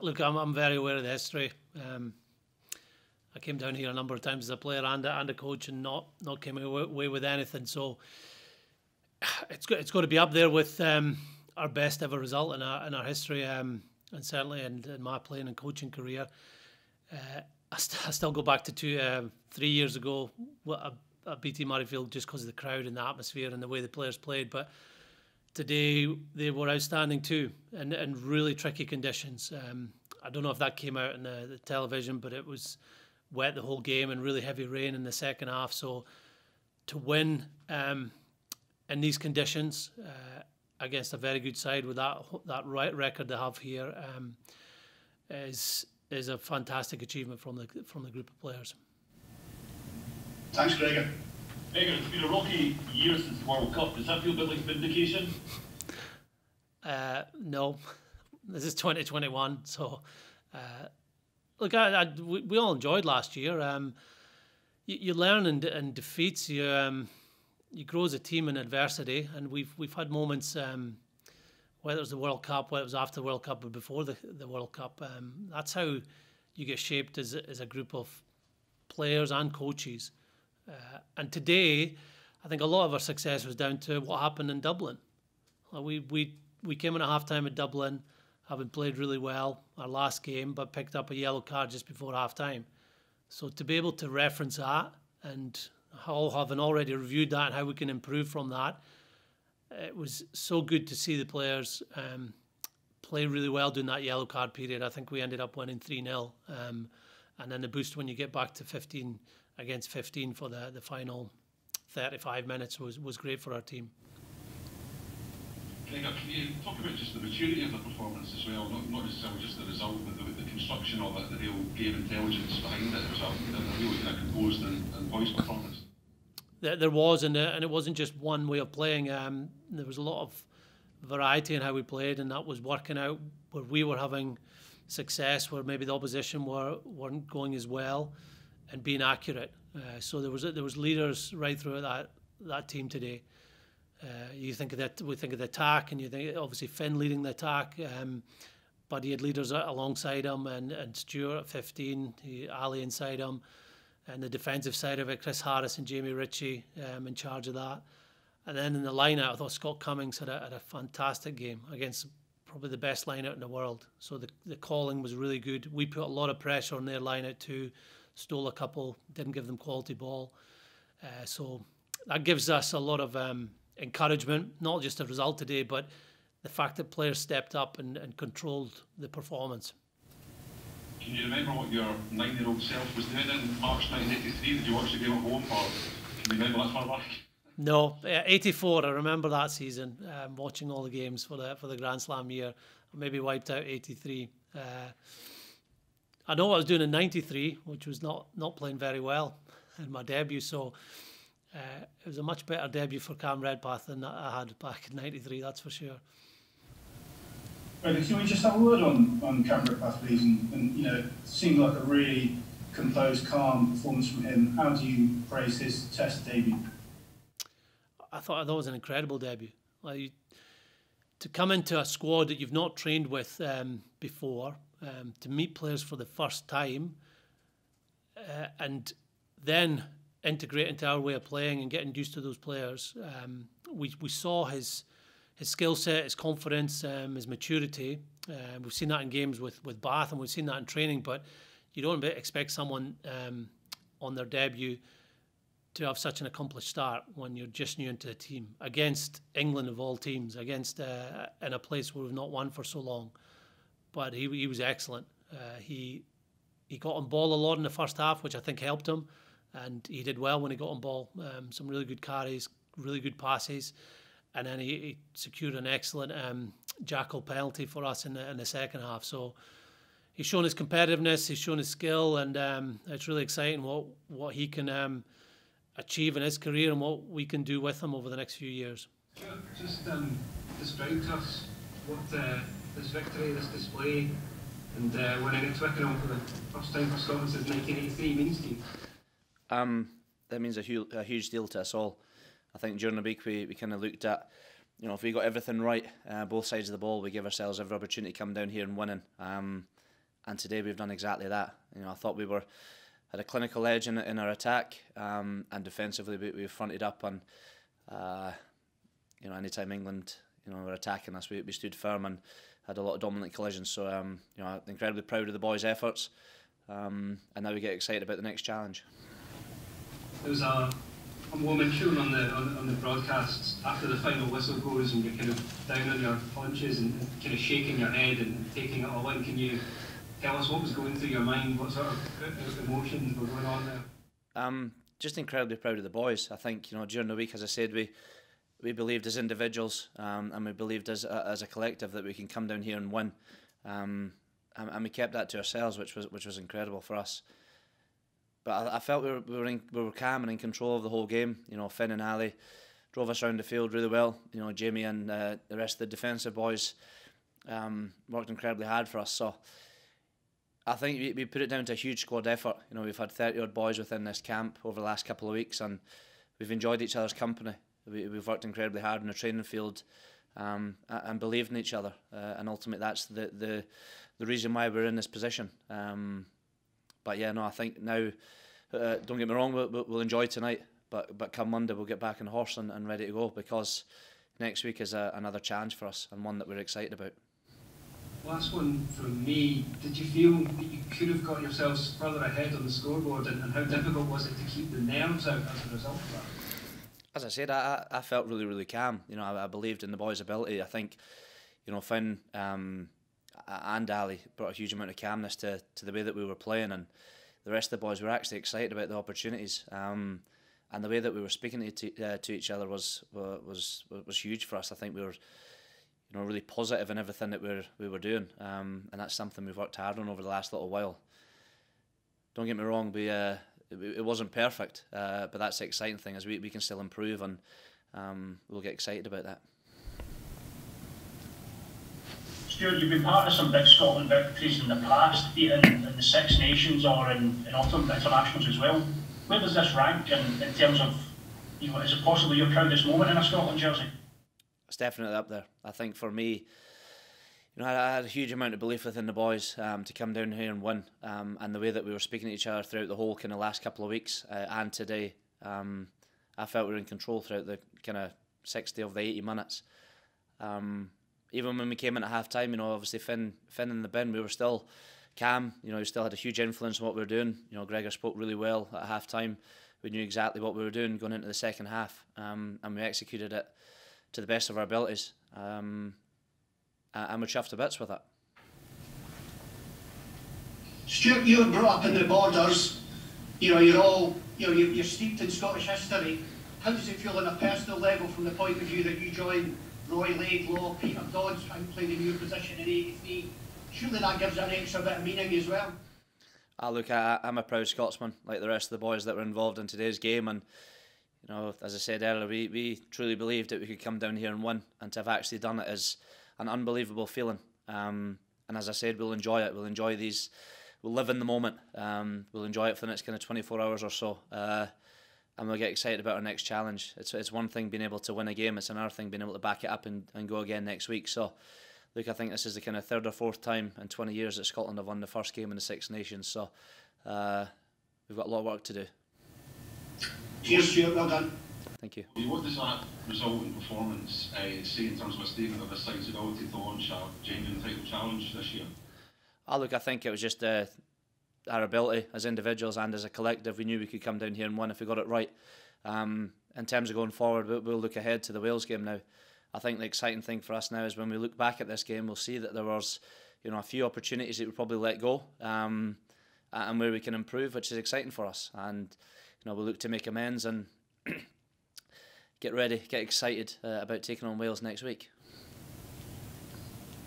look, I'm very aware of the history. I came down here a number of times as a player and a coach, and not came away with anything. So it's got to be up there with our best ever result in our history, and certainly in my playing and coaching career. I still go back to 3 years ago at BT Murrayfield, just because of the crowd and the atmosphere and the way the players played. But today they were outstanding too, in really tricky conditions. I don't know if that came out in the television, but it was wet the whole game and really heavy rain in the second half. So to win in these conditions against a very good side with that right record they have here is a fantastic achievement from the group of players. Thanks, Gregor. Gregor, it's been a rocky year since the World Cup. Does that feel a bit like vindication? No, this is 2021. So, look, we all enjoyed last year. You learn in defeats. You grow as a team in adversity, and we've had moments. Whether it was the World Cup, whether it was after the World Cup or before the World Cup, that's how you get shaped as a group of players and coaches. And today, I think a lot of our success was down to what happened in Dublin. We came in at half-time at Dublin, having played really well our last game, but picked up a yellow card just before half-time. So to be able to reference that and having already reviewed that and how we can improve from that, it was so good to see the players play really well during that yellow card period. I think we ended up winning 3-0. And then the boost when you get back to 15 against 15 for the final 35 minutes was great for our team. Gregor, can you talk about just the maturity of the performance as well? Not necessarily just the result, but the construction of it, the real game intelligence behind it. It was a really kind of composed and voiced performance. There was, and it wasn't just one way of playing. There was a lot of variety in how we played, and that was working out where we were having success, where maybe the opposition weren't going as well, and being accurate. So there was leaders right through that team today. You think of that, we think of the attack, and you think obviously Finn leading the attack, but he had leaders alongside him, and Stuart at 15, Ali inside him. And the defensive side of it, Chris Harris and Jamie Ritchie in charge of that. And then in the line-out, I thought Scott Cummings had a fantastic game against probably the best line-out in the world. So the calling was really good. We put a lot of pressure on their line-out too, stole a couple, didn't give them quality ball. So that gives us a lot of encouragement, not just the result today, but the fact that players stepped up and controlled the performance. Can you remember what your 9-year-old self was doing in March 1983? Did you watch the game at home, or can you remember that far back? No, 84. I remember that season, watching all the games for the Grand Slam year. I maybe wiped out 83. I know what I was doing in 93, which was not playing very well in my debut. So it was a much better debut for Cam Redpath than I had back in 93. That's for sure. Can we just have a word on Cam Redpath, please? And you know, it seemed like a really composed, calm performance from him. How do you praise his Test debut? I thought that was an incredible debut. Like, to come into a squad that you've not trained with before, to meet players for the first time, and then integrate into our way of playing and getting used to those players. We saw his skill set, his confidence, his maturity. We've seen that in games with Bath, and we've seen that in training, but you don't expect someone on their debut to have such an accomplished start when you're just new into the team, against England of all teams, against in a place where we've not won for so long. But he was excellent. He got on ball a lot in the first half, which I think helped him, and he did well when he got on ball. Some really good carries, really good passes. And then he secured an excellent jackal penalty for us in the second half. So he's shown his competitiveness, he's shown his skill, and it's really exciting what he can achieve in his career and what we can do with him over the next few years. Just describe to us what this victory, this display, and winning at Twickenham for the first time for Scotland since 1983 means to you. That means a huge deal to us all. I think during the week we kind of looked at, you know, if we got everything right, both sides of the ball, we give ourselves every opportunity to come down here and winning. and today we've done exactly that. I thought we had a clinical edge in our attack, and defensively we fronted up, and anytime England were attacking us, we stood firm and had a lot of dominant collisions. So I'm incredibly proud of the boys' efforts, and now we get excited about the next challenge. There was a moment shown on the broadcasts after the final whistle goes, and you're kind of down on your haunches and kind of shaking your head and taking it all in. Can you tell us what was going through your mind? What sort of emotions were going on there? Just incredibly proud of the boys. I think during the week, as I said, we believed as individuals, and we believed as a collective that we can come down here and win, and we kept that to ourselves, which was incredible for us. But I felt we were calm and in control of the whole game. Finn and Ali drove us around the field really well. Jamie and the rest of the defensive boys worked incredibly hard for us. So I think we put it down to a huge squad effort. We've had 30 odd boys within this camp over the last couple of weeks, and we've enjoyed each other's company. We've worked incredibly hard in the training field, and believed in each other. And ultimately, that's the reason why we're in this position. But yeah, no, I think now, don't get me wrong, we'll enjoy tonight, but come Monday we'll get back on the horse and ready to go, because next week is another challenge for us, and one that we're excited about. Last one from me. Did you feel that you could have got yourselves further ahead on the scoreboard, and how difficult was it to keep the nerves out as a result of that? As I said, I felt really, really calm. I believed in the boys' ability. I think, Finn and Ali brought a huge amount of calmness to the way that we were playing, and the rest of the boys were actually excited about the opportunities, and the way that we were speaking to each other was huge for us. I think we were really positive in everything that we were doing, and that's something we've worked hard on over the last little while. Don't get me wrong, it wasn't perfect, but that's the exciting thing, is we can still improve, and we'll get excited about that. Stuart, you've been part of some big Scotland victories in the past, be it in the Six Nations or in autumn internationals as well. Where does this rank in terms of, is it possibly your proudest moment in a Scotland jersey? It's definitely up there. I think for me, I had a huge amount of belief within the boys to come down here and win, and the way that we were speaking to each other throughout the whole kind of last couple of weeks and today, I felt we were in control throughout the kind of 60 of the 80 minutes. Even when we came in at half time, obviously Finn in the bin, we were still calm. He still had a huge influence on what we were doing. Gregor spoke really well at half time. We knew exactly what we were doing going into the second half, and we executed it to the best of our abilities. And we're chuffed to bits with it. Stuart, you were brought up in the borders. You're steeped in Scottish history. How does it feel on a personal level, from the point of view that you joined Roy Laidlaw, Peter Dodds, and played a new position in '83? Surely that gives it an extra bit of meaning as well. Look, I'm a proud Scotsman, like the rest of the boys that were involved in today's game, and as I said earlier, we truly believed that we could come down here and win, and to have actually done it is an unbelievable feeling. And as I said, we'll enjoy it. We'll enjoy these. We'll live in the moment. We'll enjoy it for the next kind of 24 hours or so. And we'll get excited about our next challenge. It's one thing being able to win a game, it's another thing being able to back it up and go again next week. So, look, I think this is the kind of third or fourth time in 20 years that Scotland have won the first game in the Six Nations. So, we've got a lot of work to do. Cheers, Stuart, well done. Thank you. What does that result in performance say in terms of a statement of the side's ability to launch a genuine title challenge this year? Look, I think it was just our ability as individuals and as a collective. We knew we could come down here and win if we got it right. In terms of going forward, we'll look ahead to the Wales game now. I think the exciting thing for us now is when we look back at this game, we'll see that there was, a few opportunities that we probably let go, and where we can improve, which is exciting for us. And we'll look to make amends and get ready, get excited about taking on Wales next week.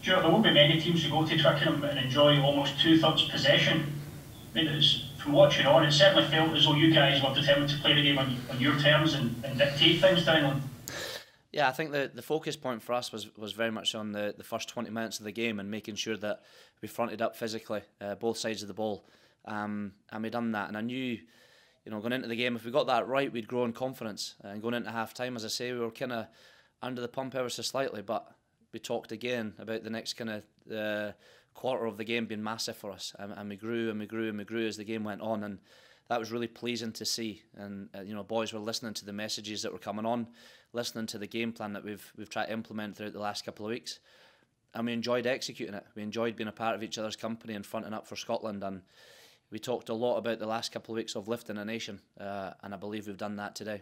Stuart, there won't be many teams who go to Twickenham and enjoy almost 2/3 possession. I mean, from watching on, it certainly felt as though you guys were determined to play the game on your terms and dictate things down on. Yeah, I think the focus point for us was very much on the first 20 minutes of the game and making sure that we fronted up physically, both sides of the ball, and we done that. And I knew, going into the game, if we got that right, we'd grow in confidence. And going into half time, as I say, we were kind of under the pump ever so slightly, but we talked again about the next kind of quarter of the game been massive for us, and we grew and we grew and we grew as the game went on, and that was really pleasing to see. And you know, boys were listening to the messages that were coming on, listening to the game plan that we've tried to implement throughout the last couple of weeks, and we enjoyed executing it. We enjoyed being a part of each other's company and fronting up for Scotland, and we talked a lot about the last couple of weeks of lifting a nation, and I believe we've done that today.